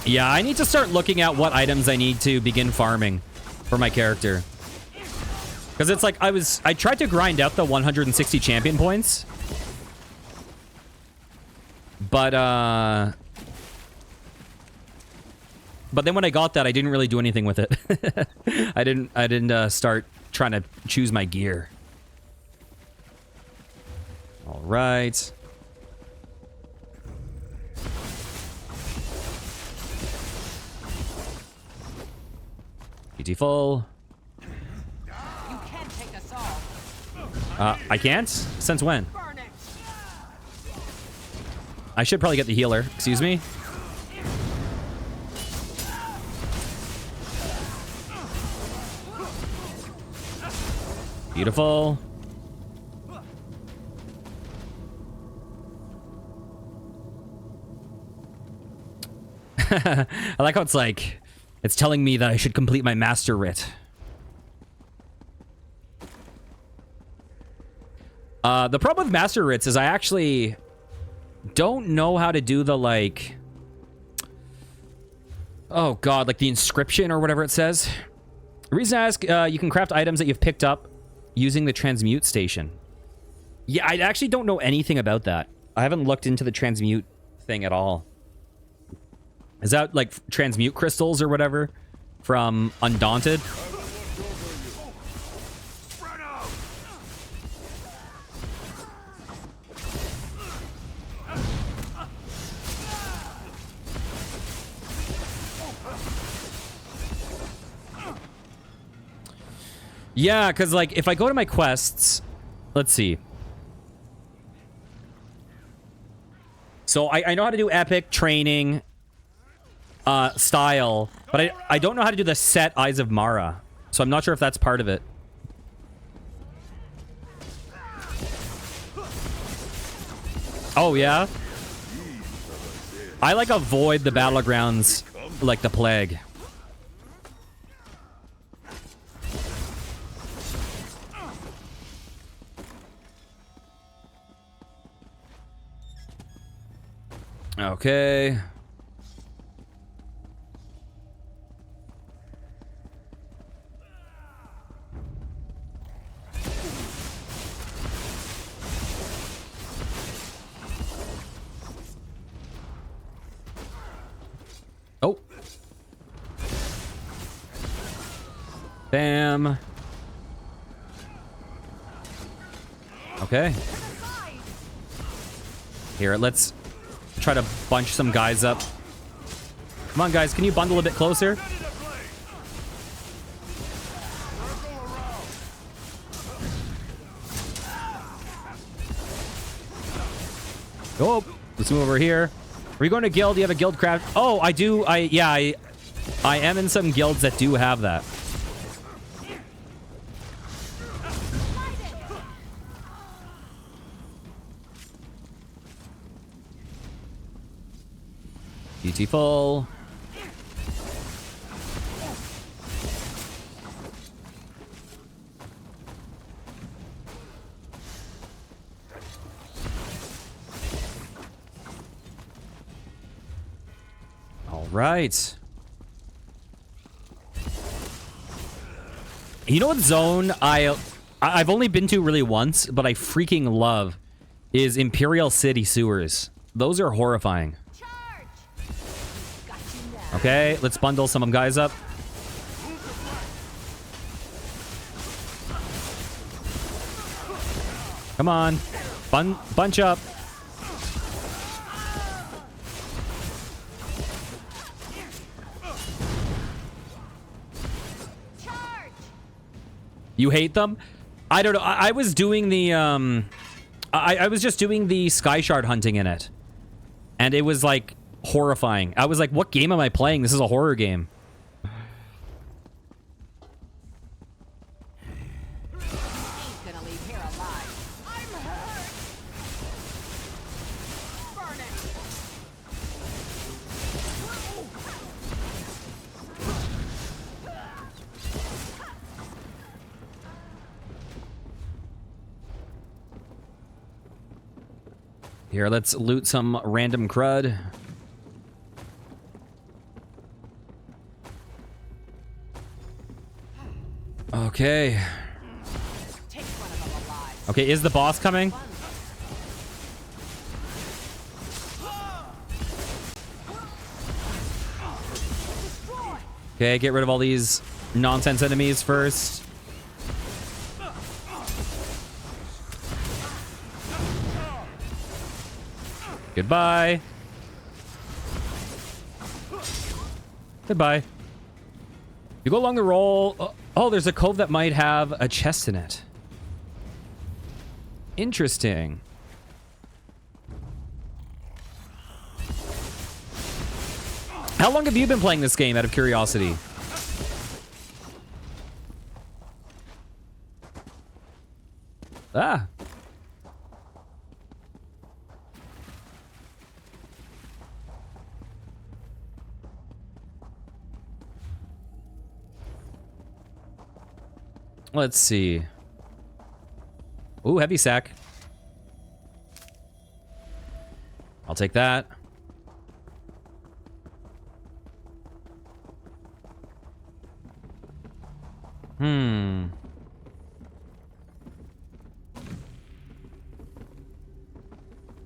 Yeah, I need to start looking at what items I need to begin farming for my character. Because it's like I tried to grind out the 160 champion points. But then when I got that, I didn't really do anything with it. I didn't start trying to choose my gear. All right. Beautiful. You can't take us all. I can't? Since when? I should probably get the healer. Excuse me. Beautiful. I like how it's like, it's telling me that I should complete my master writ. The problem with master writs is I actually don't know how to do the like, oh god, like the inscription or whatever it says. The reason I ask, you can craft items that you've picked up using the transmute station. Yeah, I actually don't know anything about that. I haven't looked into the transmute thing at all. Is that like transmute crystals or whatever from Undaunted? Yeah, because like if I go to my quests, let's see. So I know how to do epic training style, but I don't know how to do the set Eyes of Mara. So I'm not sure if that's part of it. Oh, yeah? I like avoid the battlegrounds like the plague. Okay. Oh. Bam. Okay. Here, let's try to bunch some guys up. Come on, guys. Can you bundle a bit closer? Oh, let's move over here. Are you going to guild? Do you have a guild craft? Oh, I do. I am in some guilds that do have that. Beautiful. All right. You know what zone I've only been to really once, but I freaking love is Imperial City sewers. Those are horrifying. Okay, let's bundle some guys up. Come on. Bunch up. You hate them? I don't know. I was doing the I was just doing the sky shard hunting in it. And it was like horrifying. I was like, what game am I playing? This is a horror game. Here, let's loot some random crud. Okay. Okay, is the boss coming? Okay, get rid of all these nonsense enemies first. Goodbye. Goodbye. You go along the roll. Oh, there's a cove that might have a chest in it. Interesting. How long have you been playing this game, out of curiosity? Ah. Let's see. Ooh, heavy sack. I'll take that.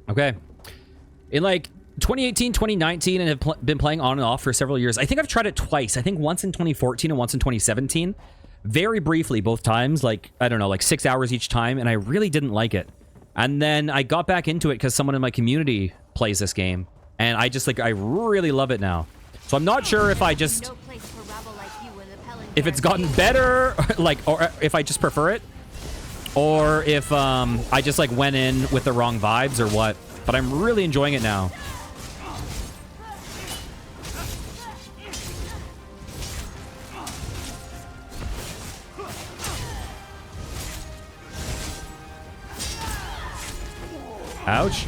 Okay. In like 2018, 2019, and have been playing on and off for several years. I think I've tried it twice. I think once in 2014 and once in 2017. Very briefly both times, like, I don't know, like 6 hours each time, and I really didn't like it. And then I got back into it because someone in my community plays this game, and I just, like, I really love it now. So I'm not sure if I just... if it's gotten better, like, or if I just prefer it, or if I just, like, went in with the wrong vibes or what. But I'm really enjoying it now. Ouch.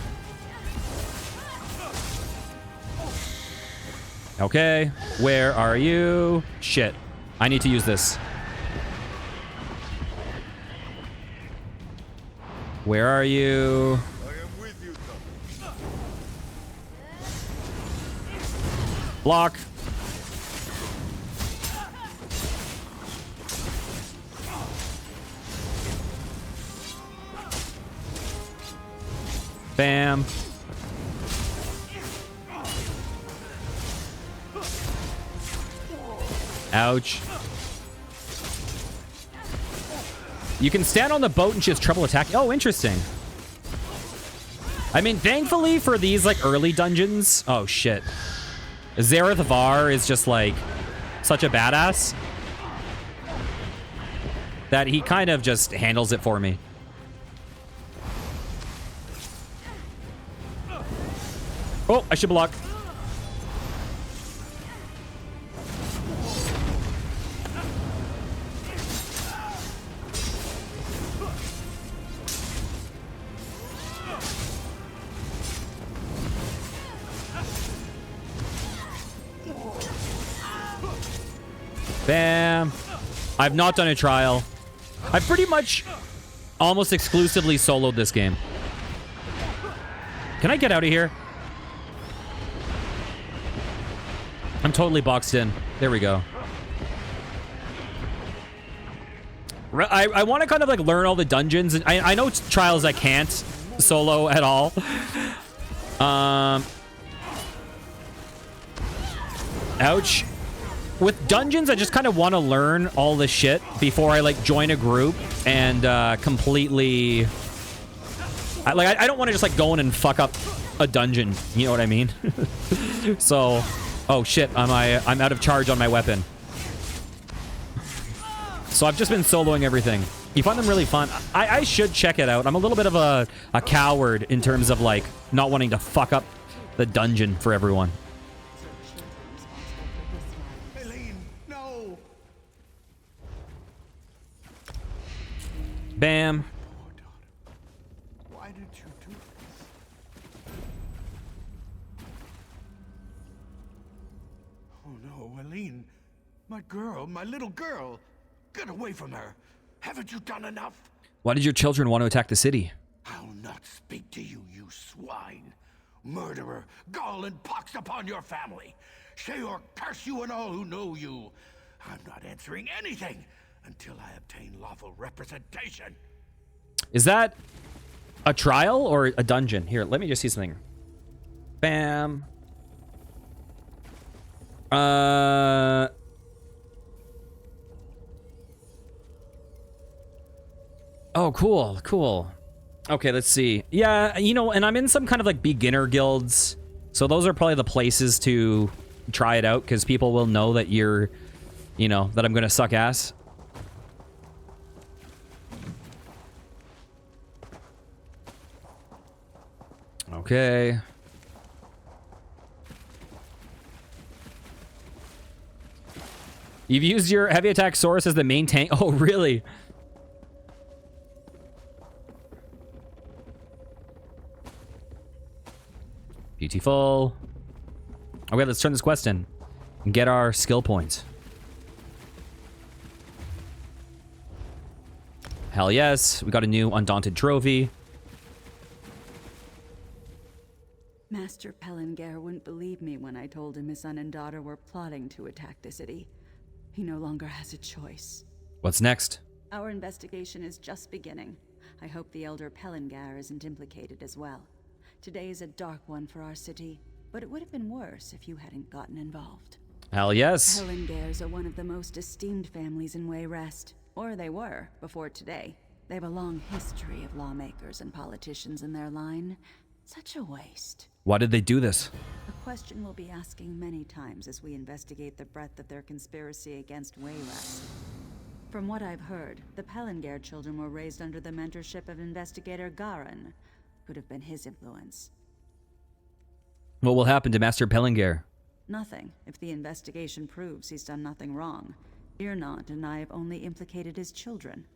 Okay, where are you? Shit. I need to use this. Where are you? Block. Bam. Ouch. You can stand on the boat and she has trouble attacking. Oh, interesting. I mean, thankfully for these, like, early dungeons... Oh, shit. Zareth Var is just, like, such a badass that he kind of just handles it for me. Oh, I should block. Bam. I've not done a trial. I've pretty much almost exclusively soloed this game. Can I get out of here? I'm totally boxed in. There we go. I want to kind of like learn all the dungeons. I know trials I can't solo at all. Ouch. With dungeons, I just kind of want to learn all the shit before I like join a group and completely. I don't want to just like go in and fuck up a dungeon. You know what I mean? So, oh shit, I'm out of charge on my weapon. So I've just been soloing everything. You find them really fun. I should check it out. I'm a little bit of a coward in terms of like not wanting to fuck up the dungeon for everyone. Bam. Why did you do this? Oh no, Eileen. My girl, my little girl. Get away from her. Haven't you done enough? Why did your children want to attack the city? I'll not speak to you, you swine. Murderer, gall and pox upon your family. Sheor curse you and all who know you. I'm not answering anything until I obtain lawful representation. Is that a trial or a dungeon? Here, let me just see something. Bam. Oh, cool, cool. Okay, let's see. Yeah, you know, and I'm in some kind of like beginner guilds. So those are probably the places to try it out because people will know that you're, you know, that I'm going to suck ass. Okay. You've used your heavy attack Saurus as the main tank. Oh, really? Beautiful. Okay, let's turn this quest in and get our skill points. Hell yes. We got a new Undaunted trophy. Master Pellinger wouldn't believe me when I told him his son and daughter were plotting to attack the city. He no longer has a choice. What's next? Our investigation is just beginning. I hope the Elder Pellinger isn't implicated as well. Today is a dark one for our city, but it would have been worse if you hadn't gotten involved. Hell yes. Pellingers are one of the most esteemed families in Wayrest. Or they were, before today. They have a long history of lawmakers and politicians in their line. Such a waste. Why did they do this? A question we'll be asking many times as we investigate the breadth of their conspiracy against Wayrest. From what I've heard, the Pellinger children were raised under the mentorship of investigator Garin. Could have been his influence. What will happen to Master Pellinger? Nothing, if the investigation proves he's done nothing wrong. Irnant and I have only implicated his children.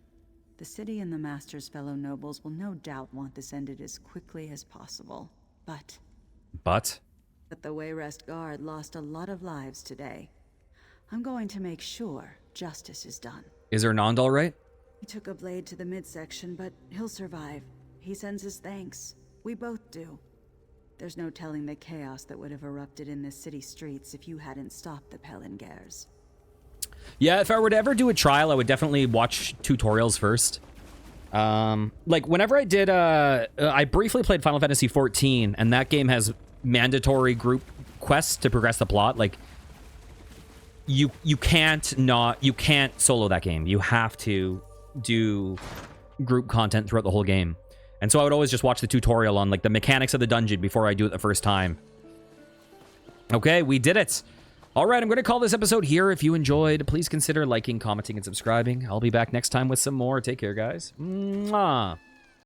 The city and the Master's fellow nobles will no doubt want this ended as quickly as possible. But the Wayrest Guard lost a lot of lives today. I'm going to make sure justice is done. Is Irnand all right? He took a blade to the midsection, but he'll survive. He sends his thanks. We both do. There's no telling the chaos that would have erupted in the city streets if you hadn't stopped the Pellingers. Yeah, if I were to ever do a trial, I would definitely watch tutorials first. Like, whenever I did, I briefly played Final Fantasy XIV, and that game has mandatory group quests to progress the plot. Like, you can't solo that game. You have to do group content throughout the whole game. And so I would always just watch the tutorial on, like, the mechanics of the dungeon before I do it the first time. Okay, we did it. All right, I'm going to call this episode here. If you enjoyed, please consider liking, commenting, and subscribing. I'll be back next time with some more. Take care, guys. Mwah.